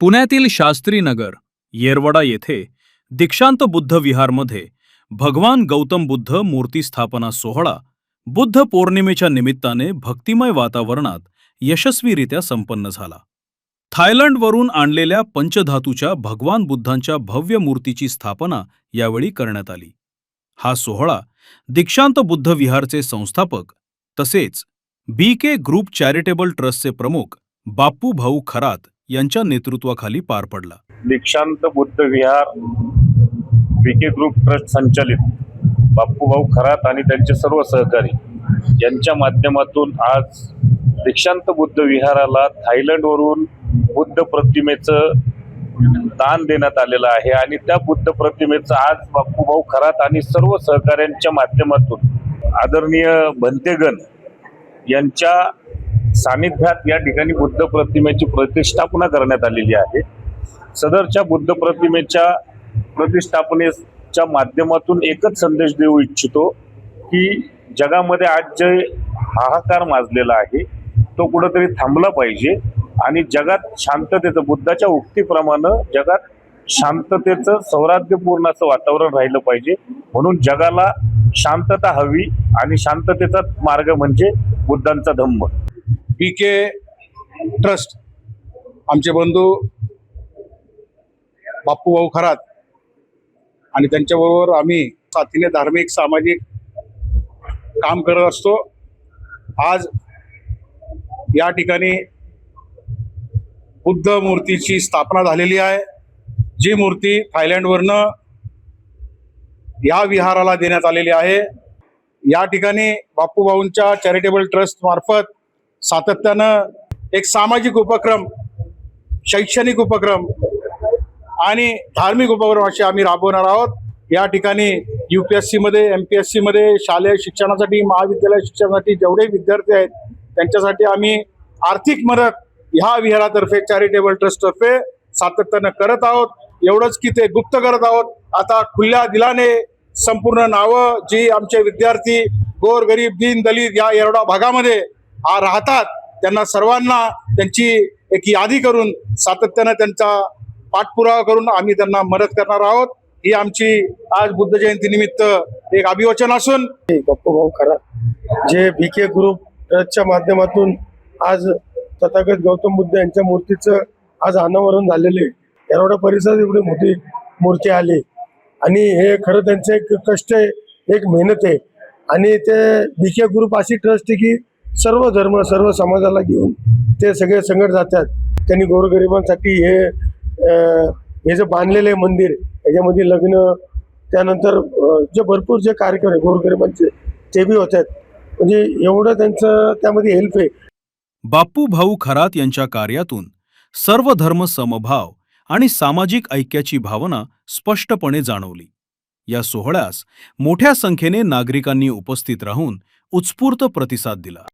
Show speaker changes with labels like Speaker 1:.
Speaker 1: पुण्यातील शास्त्रीनगर येरवडा येथे दीक्षांत बुद्ध विहारमध्ये भगवान गौतम बुद्ध मूर्ती स्थापना सोहळा बुद्ध पौर्णिमेच्या निमित्ताने भक्तिमय वातावरणात यशस्वीरित्या संपन्न झाला। थायलंडवरून आणलेल्या पंचधातूच्या भगवान बुद्धांच्या भव्य मूर्तीची स्थापना यावेळी करण्यात आली। हा सोहळा दीक्षांत बुद्ध विहारचे संस्थापक तसेच BK ग्रुप चॅरिटेबल ट्रस्टचे प्रमुख बाप्पू भाऊ खरात यांच्या नेतृत्वाखाली पार पडला।
Speaker 2: दीक्षांत बुद्ध विहार BK ग्रुप ट्रस्ट संचालित बाप्पू भाऊ खरात आणि त्यांचे सर्व सहकारी यांच्या माध्यमातून आज दीक्षांत बुद्ध विहाराला थायलंडवरून बुद्ध प्रतिमेचं दान देण्यात आलेलं आहे आणि त्या बुद्ध प्रतिमेचं आज बाप्पू भाऊ खरात आणि सर्व सहकाऱ्यांच्या माध्यमातून आदरणीय भंतेगण यांच्या सानिध्यात या ठिकाणी बुद्ध प्रतिमेची प्रतिष्ठापना करण्यात आलेली आहे। सदरच्या बुद्ध प्रतिमेच्या प्रतिष्ठापनेच्या माध्यमातून एकच संदेश देऊ इच्छितो की जगामध्ये आज जे हाहाकार माजलेला आहे तो कुठेतरी थांबला पाहिजे आणि जगात शांततेचं बुद्धाच्या उक्तीप्रमाणे जगात शांततेचं सौहार्दपूर्ण असं वातावरण राहिलं पाहिजे। म्हणून जगाला शांतता हवी आणि शांततेचा मार्ग म्हणजे बुद्धांचा धम्म।
Speaker 3: BK ट्रस्ट आमचे बंधू बाप्पू भाऊ खरात आणि त्यांच्याबरोबर आम्ही साथीने धार्मिक सामाजिक काम करत असतो। आज या ठिकाणी बुद्ध मूर्तीची स्थापना झालेली आहे, जी मूर्ती थायलंडवरनं या विहाराला देण्यात आलेली आहे। या ठिकाणी बाप्पू भाऊंच्या चॅरिटेबल ट्रस्ट मार्फत सातत्यानं एक सामाजिक उपक्रम, शैक्षणिक उपक्रम आणि धार्मिक उपक्रम असे आम्ही राबवणार आहोत। या ठिकाणी UPSC मध्ये MPSC मध्ये शालेय शिक्षणासाठी महाविद्यालय शिक्षणासाठी जेवढे विद्यार्थी आहेत त्यांच्यासाठी आम्ही आर्थिक मदत ह्या विहारातर्फे चॅरिटेबल ट्रस्टतर्फे सातत्यानं करत आहोत। एवढंच की ते गुप्त करत आहोत। आता खुल्या दिलाने संपूर्ण नावं जी आमचे विद्यार्थी गोरगरीब दीनदलित या येरवडा भागामध्ये राहतात त्यांना सर्वांना त्यांची एक यादी करून सातत्यानं त्यांचा पाठपुरावा करून आम्ही त्यांना मदत करणार आहोत। ही आमची आज बुद्ध जयंती निमित्त एक अभिवाचन असून
Speaker 4: बाप्पू भाऊ खरात जे BK ग्रुप ट्रस्टच्या माध्यमातून आज तथागत गौतम बुद्ध यांच्या मूर्तीचं आज अनावरण झालेले येरवडा परिसरात एवढी मोठी मूर्ती आली आणि हे खरं त्यांचं एक कष्ट आहे, एक मेहनत आहे आणि ते BK ग्रुप अशी ट्रस्ट आहे की सर्व धर्म सर्व समाजाला घेऊन ते सगळे संकट जातात। त्यांनी गोरगरिबांसाठी हे जे बांधलेले मंदिर याच्यामध्ये लग्न त्यानंतर जे भरपूर जे कार्यक्रम आहे गोरगरिबांचे ते बी होतात, म्हणजे एवढं त्यांचं त्यामध्ये हेल्प आहे।
Speaker 1: बाप्पू भाऊ खरात यांच्या कार्यातून सर्व धर्म समभाव आणि सामाजिक ऐक्याची भावना स्पष्टपणे जाणवली। या सोहळ्यास मोठ्या संख्येने नागरिकांनी उपस्थित राहून उत्स्फूर्त प्रतिसाद दिला।